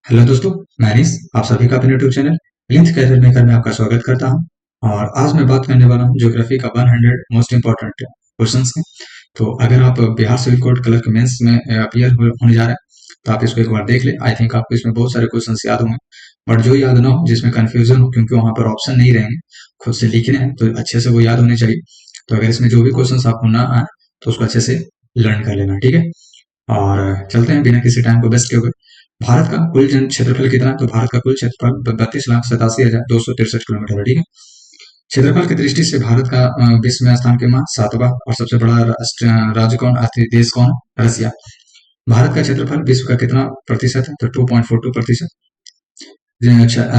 Hello दोस्तों, मैं अनीस आप सभी का अपने YouTube channel Links Career Maker में आपका स्वागत करता हूं। और आज मैं बात करने वाला हूं ज्योग्राफी का 100 मोस्ट इंपॉर्टेंट क्वेश्चंस के। तो अगर आप Bihar civil court clerk mains में अपीयर होने जा रहे हैं तो आप इसको एक बार देख ले। आई थिंक आपको इसमें बहुत सारे क्वेश्चंस याद होंगे, बट जो याद ना हो, जिसमें कंफ्यूजन हो, क्योंकि वहां पर ऑप्शन नहीं रहेंगे, खुद से लिखने हैं तो अच्छे से वो याद होने चाहिए। तो अगर इसमें जो भी क्वेश्चन आपको ना आए तो उसको अच्छे से लर्न कर लेना, ठीक है। और चलते हैं बिना किसी टाइम को वेस्ट किए हुए। भारत का कुल जन क्षेत्रफल कितना है? तो भारत का कुल क्षेत्रफल 32,87,263 किलोमीटर है, ठीक है। क्षेत्रफल की दृष्टि से भारत का विश्व में स्थान के 7वां और सबसे बड़ा राज्य कौन, अर्थात देश कौन? रसिया। भारत का क्षेत्रफल विश्व का कितना प्रतिशत है? तो 2.42%।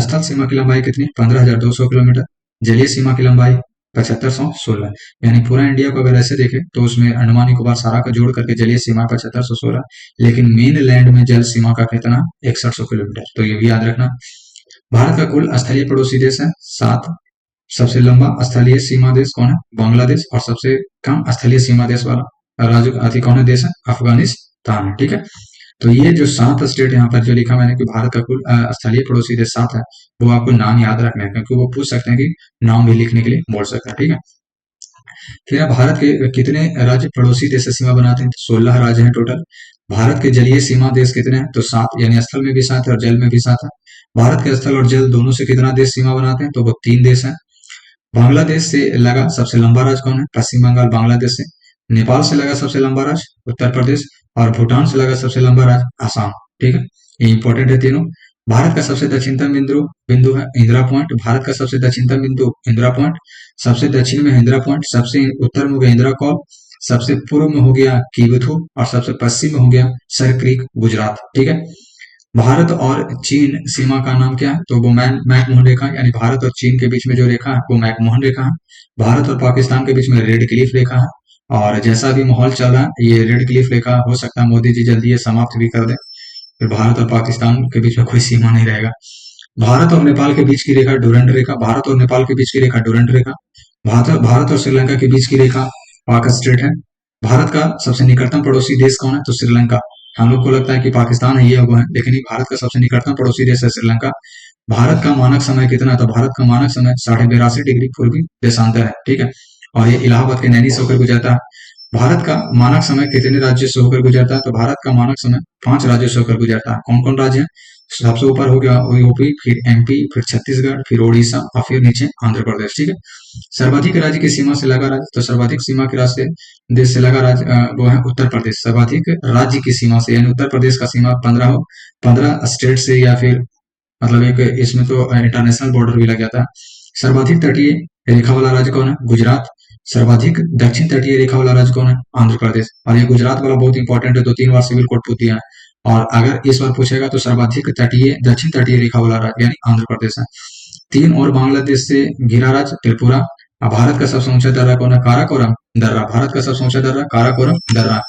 स्थल सीमा की लंबाई कितनी? 15,200 किलोमीटर। जलीय सीमा की लंबाई 7516। यानी पूरा इंडिया को अगर ऐसे देखें तो उसमें अंडमान निकोबार सारा का जोड़ करके जलीय सीमा 7516, लेकिन मेन लैंड में जल सीमा का कितना? 6100 किलोमीटर। तो ये भी याद रखना। भारत का कुल स्थलीय पड़ोसी देश है 7। सबसे लंबा स्थलीय सीमा देश कौन है? बांग्लादेश। और सबसे कम स्थलीय सीमा देश वाला राज्य अति कौन है देश है? अफगानिस्तान, ठीक है। तो ये जो 7 स्टेट यहाँ पर जो लिखा मैंने कि भारत का कुल स्थलीय पड़ोसी देश 7 है, वो आपको नाम याद रखना है, क्योंकि वो पूछ सकते हैं कि नाम भी लिखने के लिए बोल सकते हैं, ठीक है। फिर भारत के कितने राज्य पड़ोसी देश से सीमा बनाते हैं? 16 राज्य हैं टोटल। भारत के जलीय सीमा देश कितने हैं? तो 7, यानी स्थल में भी 7 है और जल में भी 7 है। भारत के स्थल और जल दोनों से कितना देश सीमा बनाते हैं? तो वो 3 देश हैं। बांग्लादेश से लगा सबसे लंबा राज्य कौन है? पश्चिम बंगाल बांग्लादेश से। नेपाल से लगा सबसे लंबा राज्य उत्तर प्रदेश। और भूटान से लगा सबसे लंबा राज्य आसाम, ठीक है। ये इंपॉर्टेंट है तीनों। भारत का सबसे दक्षिणतम बिंदु बिंदु है इंदिरा पॉइंट। भारत का सबसे दक्षिणतम बिंदु इंदिरा पॉइंट। सबसे दक्षिण में इंदिरा पॉइंट। सबसे उत्तर में हो गया इंदिरा कॉल। सबसे पूर्व में हो गया कीबुथु। और सबसे पश्चिम में हो गया सर क्रीक, गुजरात, ठीक है। भारत और चीन सीमा का नाम क्या है? तो वो मैकमोहन रेखा, यानी भारत और चीन के बीच में जो रेखा है वो मैकमोहन रेखा है। भारत और पाकिस्तान के बीच में रेड क्लिफ रेखा है। और जैसा भी माहौल चल रहा है, ये रेड क्लिफ रेखा हो सकता है मोदी जी जल्दी ये समाप्त भी कर दें, फिर भारत और पाकिस्तान के बीच में कोई सीमा नहीं रहेगा। भारत और नेपाल के बीच की रेखा डुरंड रेखा। भारत और नेपाल के बीच की रेखा डुरंड रेखा। भारत और श्रीलंका के बीच की रेखा पाक स्ट्रेट है। भारत का सबसे निकटतम पड़ोसी देश कौन है? तो श्रीलंका। हम लोग को लगता है कि पाकिस्तान है, ये वो है, लेकिन ये भारत का सबसे निकटतम पड़ोसी देश है श्रीलंका। भारत का मानक समय कितना है? तो भारत का मानक समय 82.5 डिग्री पूर्वी देशांतर है, ठीक है। और ये इलाहाबाद के नैनी से होकर गुजरता है। भारत का मानक समय कितने राज्यों से होकर गुजरता है? तो भारत का मानक समय 5 राज्यों से होकर गुजरता है। कौन कौन राज्य है? सबसे ऊपर हो गया यूपी, फिर एमपी, फिर छत्तीसगढ़, फिर ओडिशा और फिर नीचे आंध्र प्रदेश, ठीक है। सर्वाधिक राज्य की सीमा से लगा राज्य, तो सर्वाधिक सीमा के रास्ते देश से लगा राज्य वो है उत्तर प्रदेश। सर्वाधिक राज्य की सीमा से, यानी उत्तर प्रदेश का सीमा 15 स्टेट से, या फिर मतलब एक इसमें तो इंटरनेशनल बॉर्डर भी लग जाता है। सर्वाधिक तटीय रेखा वाला राज्य कौन है? गुजरात। सर्वाधिक दक्षिण तटीय रेखा वाला राज्य कौन है? आंध्र प्रदेश। और ये गुजरात वाला बहुत इंपॉर्टेंट है, 2-3 बार सिविल कोड पूछ दिया है। और अगर इस बार पूछेगा तो सर्वाधिक तटीय दक्षिण तटीय रेखा वाला राज्य यानी आंध्र प्रदेश है। 3 और बांग्लादेश से घिरा राज्य त्रिपुरा। और भारत का सबसे ऊंचा दर्रा कौन है? काराकोरम दर्रा। भारत का सबसे ऊंचा दर्रा काराकोरम दर्रा।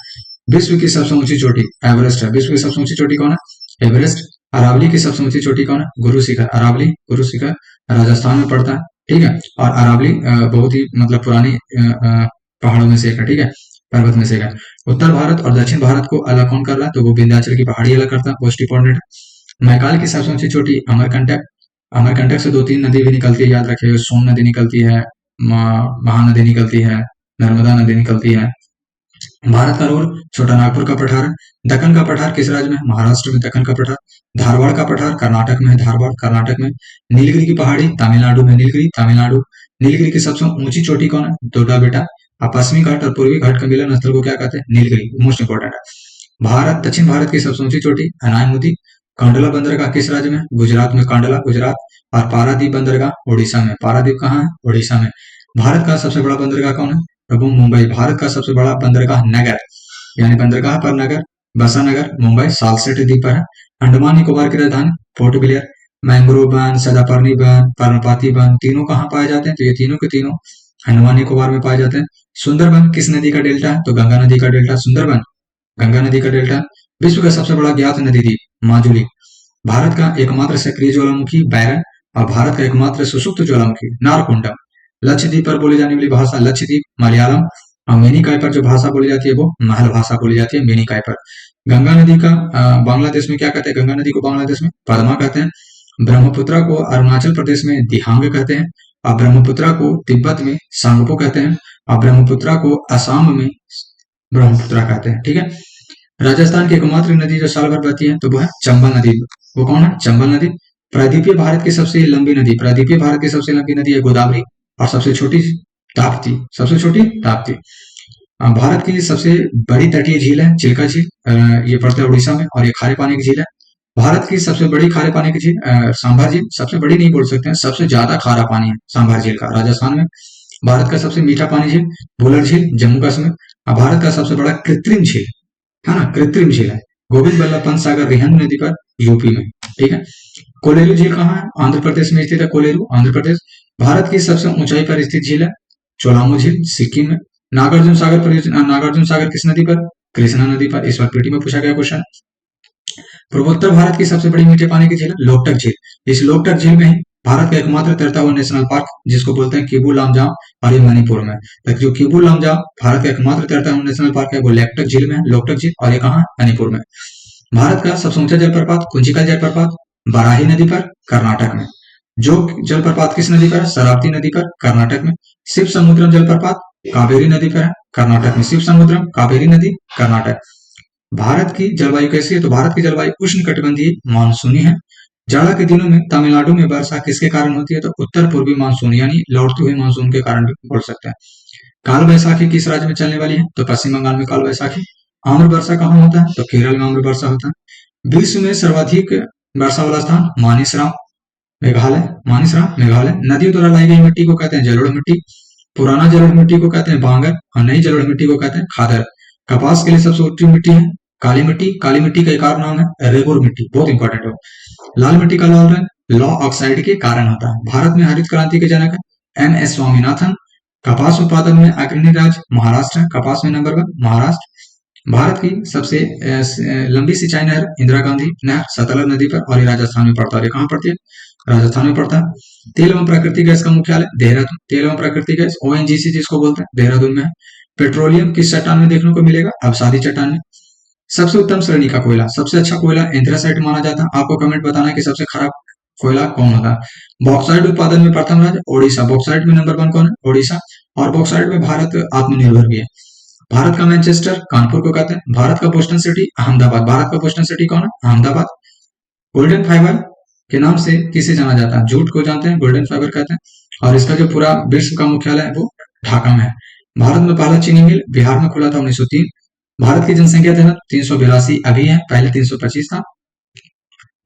विश्व की सबसे ऊंची चोटी एवरेस्ट है। विश्व की सबसे ऊंची चोटी कौन है? एवरेस्ट। अरावली की सबसे ऊंची चोटी कौन है? गुरु शिखर। अरावली गुरु शिखर राजस्थान में पड़ता है, ठीक है। और अरावली बहुत ही मतलब पुरानी पहाड़ों में से एक है, ठीक है, पर्वत में से एक है। उत्तर भारत और दक्षिण भारत को अलग कौन कर रहा है? तो वो विंध्याचल की पहाड़ी अलग करता है, मोस्ट इंपॉर्टेंट है। मैकाल की सबसे ऊंची चोटी अमरकंटक। अमरकंटक से 2-3 नदी भी निकलती है, याद रखिएगा। सोन नदी निकलती है, महानदी निकलती है, नर्मदा नदी निकलती है। भारत का रोल छोटा नागपुर का पठार। दक्कन का पठार किस राज्य में? महाराष्ट्र में दक्कन का पठार। धारवाड़ का पठार कर्नाटक में है, धारवाड़ कर्नाटक में। नीलगिरी की पहाड़ी तमिलनाडु में, नीलगिरी तमिलनाडु। नीलगिरी की सबसे ऊंची चोटी कौन है? टोडा बेटा। और पश्चिमी घाट और पूर्वी घाट का मिलन स्थल को क्या कहते हैं? नीलगिरी, मोस्ट इंपोर्टेंट है। दक्षिण भारत की सबसे ऊंची चोटी अनायमुदी। कांडला बंदरगाह किस राज्य में? गुजरात में, कांडला गुजरात। और पारादीप बंदरगाह ओडिशा में। पारादीप कहाँ है? ओडिशा में। भारत का सबसे बड़ा बंदरगाह कौन है? प्रभु मुंबई। भारत का सबसे बड़ा बंदरगाह नगर, यानी बंदरगाह पर नगर, बसा नगर, मुंबई सालसेट द्वीप पर है। अंडमान निकोबार की राजधानी पोर्ट ब्लेयर। मैंग्रोव वन, सदापर्णी वन, पर्णपाती वन तीनों कहाँ पाए जाते हैं? तो ये तीनों के तीनों अंडमान निकोबार में पाए जाते हैं। सुंदरबन किस नदी का डेल्टा है? तो गंगा नदी का डेल्टा सुंदरबन, गंगा नदी का डेल्टा। विश्व का सबसे बड़ा ज्ञात नदी द्वीप माजुली। भारत का एकमात्र सक्रिय ज्वालामुखी बैरन। और भारत का एकमात्र सुसुप्त ज्वालामुखी नारकुंडम। लक्षद्वीप पर बोली जाने वाली भाषा लक्षद्वीप मलयालम। और मिनी काइपर जो भाषा बोली जाती है वो महल भाषा बोली जाती है, मिनी काइपर। गंगा नदी का बांग्लादेश में क्या कहते हैं? गंगा नदी को बांग्लादेश में पद्मा कहते हैं। ब्रह्मपुत्रा को अरुणाचल प्रदेश में दिहांग कहते हैं। और ब्रह्मपुत्रा को तिब्बत में सांगपो कहते हैं। और ब्रह्मपुत्रा को असम में ब्रह्मपुत्रा कहते हैं। ठीक है। राजस्थान की एकमात्र नदी जो साल भर बहती है तो वो है चंबल नदी। वो कौन है? चंबल नदी। प्रायद्वीपीय भारत की सबसे लंबी नदी, प्रायद्वीपीय भारत की सबसे लंबी नदी है गोदावरी। और सबसे छोटी ताप्ती, सबसे छोटी ताप्ती। भारत की सबसे बड़ी तटीय झील है चिल्का झील। ये पड़ता है उड़ीसा में और ये खारे पानी की झील है। भारत की सबसे बड़ी खारे पानी की झील सांभर झील। सबसे बड़ी नहीं बोल सकते हैं, सबसे ज्यादा खारा पानी है सांभर झील का राजस्थान में। भारत का सबसे मीठा पानी झील भूलर झील जम्मू कश्मीर। और भारत का सबसे बड़ा कृत्रिम झील है ना, कृत्रिम झील है गोविंद बल्लभ पंत सागर रिहंद नदी पर यूपी में। ठीक है। कोलेरू झील कहाँ है? आंध्र प्रदेश में स्थित है कोलेरू, आंध्र प्रदेश। भारत की सबसे ऊंचाई पर स्थित झील है चोलामो झील सिक्किम में। नागार्जुन सागर परियोजना, नागार्जुन सागर किस नदी पर? कृष्णा नदी पर। इस बार पीटी में पूछा गया क्वेश्चन। पूर्वोत्तर भारत की सबसे बड़ी मीठे पानी की झील है लोकटक झील। इस लोकटक झील में ही भारत का एकमात्र तैरता हुआ नेशनल पार्क जिसको बोलते हैं किबू लामजाओ और ये मणिपुर में। तो जो किबू लामजाओ भारत का एकमात्र तैरता हुआ नेशनल पार्क है वो लोकटक झील में है, लोकटक झील। और ये कहाँ है? मणिपुर में। भारत का सबसे ऊंचा जलप्रपात कुंचिका जलप्रपात बराही नदी पर कर्नाटक में। जो जलप्रपात किस नदी पर है? शरावती नदी पर कर्नाटक में। शिव समुद्रम जलप्रपात कावेरी नदी पर है कर्नाटक में। शिव समुद्रम कावेरी नदी कर्नाटक। भारत की जलवायु कैसी है? तो भारत की जलवायु उष्ण कटिबंधीय मानसूनी है। जाड़ा के दिनों में तमिलनाडु में वर्षा किसके कारण होती है? तो उत्तर पूर्वी मानसून यानी लौटते हुए मानसून के कारण भी बोल सकते हैं। काल वैसाखी किस राज्य में चलने वाली है? तो पश्चिम बंगाल में काल वैसाखी। आम्र वर्षा कहाँ होता है? तो केरल में आम्र वर्षा होता है। विश्व में सर्वाधिक वर्षा वाला स्थान मानिसराम मेघालय, मानिसराम मेघालय। नदियों द्वारा लाई गई मिट्टी को कहते हैं जलोढ़ मिट्टी। पुराना जलोढ़ मिट्टी को कहते हैं बांगर और नई जलोढ़ मिट्टी को कहते हैं खादर। कपास के लिए सबसे उत्तम मिट्टी है काली मिट्टी। काली मिट्टी का एक और नाम है रेगुर मिट्टी, बहुत इंपॉर्टेंट है। लाल मिट्टी का लाल रंग लॉ ऑक्साइड के कारण होता है। भारत में हरित क्रांति के जनक है एम.एस. स्वामीनाथन। कपास उत्पादन में अग्रणी राज्य महाराष्ट्र, कपास में नंबर 1 महाराष्ट्र। भारत की सबसे लंबी सिंचाई नहर इंदिरा गांधी नहर सतलज नदी पर और ये राजस्थान में पड़ता है। कहाँ पड़ती है? राजस्थान में पड़ता है। तेल एवं प्राकृतिक गैस का मुख्यालय देहरादून। तेल एवं प्राकृतिक गैस ओएनजीसी जिसको बोलते हैं देहरादून में है। पेट्रोलियम किस चट्टान में देखने को मिलेगा? अवसादी चट्टान में। सबसे उत्तम श्रेणी का कोयला, सबसे अच्छा कोयला एंथ्रासाइट माना जाता है। आपको कमेंट बताना है कि सबसे खराब कोयला कौन होता है। बॉक्साइट उत्पादन में प्रथम राज्य ओडिशा, बॉक्साइट में नंबर 1 कौन है? ओडिशा। और बॉक्साइट में भारत आत्मनिर्भर भी है। भारत का मैनचेस्टर कानपुर को कहते हैं। भारत का बोस्टन सिटी अहमदाबाद। भारत का बोस्टन सिटी कौन है? अहमदाबाद। गोल्डन फाइबर के नाम से किसे जाना जाता है? जूट को जानते हैं, गोल्डन फाइबर कहते हैं। और इसका जो पूरा विश्व का मुख्यालय है वो ढाका में है। भारत में पहला चीनी मिल बिहार में खुला था 1903। भारत की जनसंख्या 382 अभी है, पहले 325 था।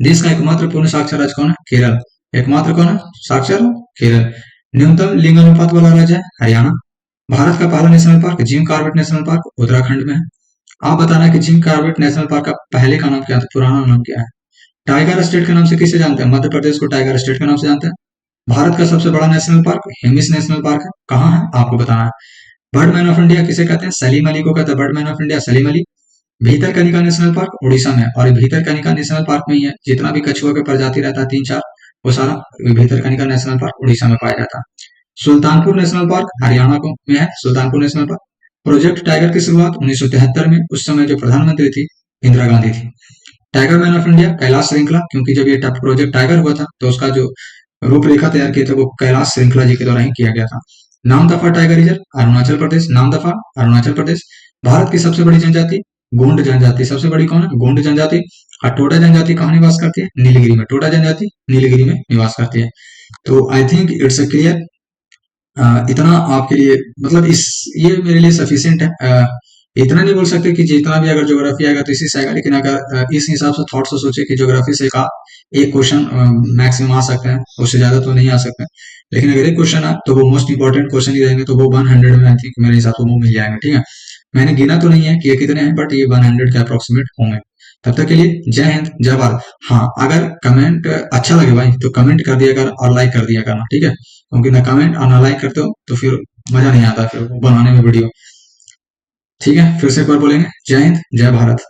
देश का एकमात्र पूर्ण साक्षर राज्य कौन है? केरल। एकमात्र कौन है साक्षर? केरल। न्यूनतम लिंग अनुपात वाला राज्य है हरियाणा। भारत का पहला national park Jim Corbett national park Uttarakhand में है। आप बताना कि जिम कॉर्बेट नेशनल पार्क का पहले का नाम क्या था, पुराना नाम क्या है? टाइगर स्टेट के नाम से किसे जानते हैं? मध्य प्रदेश को टाइगर स्टेट के नाम से जानते हैं। भारत का सबसे बड़ा national park Hemis national park है। कहाँ है आपको बताना है। बर्डमैन ऑफ इंडिया किसे कहते हैं? सलीम अली को कहते हैं Birdman of India, Salim Ali. Bhitarkanika national park Orissa में और भीतरकनिका नेशनल पार्क में ही है जितना भी कछुआ का प्रजाति रहता है 3-4 वो सारा भीतरकनिका नेशनल पार्क उड़ीसा में पाया जाता है। सुल्तानपुर नेशनल पार्क हरियाणा को में है, Sultanpur national park. Project tiger की शुरुआत 1973 में, उस समय जो प्रधानमंत्री थी इंदिरा गांधी थी। Tiger man of India Kailash श्रृंखला, क्योंकि जब ये प्रोजेक्ट टाइगर हुआ था तो उसका जो रूपरेखा तैयार किया था वो कैलाश श्रृंखला जी के द्वारा ही किया गया था। Namdapha tiger reserve Arunachal Pradesh, Namdapha Arunachal Pradesh. भारत की सबसे बड़ी जनजाति गोंड जनजाति, सबसे बड़ी कौन है? गोंड जनजाति। और टोटा जनजाति कहाँ निवास करती है? नीलगिरी में। टोटा जनजाति नीलगिरी में निवास करती है। तो I think it's a clear. इतना आपके लिए मतलब ये मेरे लिए सफिशियंट है। इतना नहीं बोल सकते कि जितना भी अगर ज्योग्राफी आएगा तो इसी से आएगा, लेकिन अगर इस हिसाब से थॉट से सोचे कि ज्योग्राफी से एक क्वेश्चन मैक्सिमम आ सकते हैं, उससे ज्यादा तो नहीं आ सकते। लेकिन अगर एक क्वेश्चन आए तो वो मोस्ट इंपॉर्टेंट क्वेश्चन ही रहेंगे, तो वो 100 में आई थिंक मेरे हिसाब से वो मिल जाएंगे। ठीक है, मैंने गिना तो नहीं है कि ये कितने हैं, बट ये 100 के अप्रोक्सीमेट होंगे। तब तक के लिए जय हिंद जय भारत। हाँ, अगर कमेंट अच्छा लगे भाई तो कमेंट कर दिया कर और लाइक कर दिया करना, ठीक है, क्योंकि ना कमेंट और ना लाइक करते हो तो फिर मजा नहीं आता फिर बनाने में वीडियो। ठीक है, फिर से एक बार बोलेंगे जय हिंद जय भारत।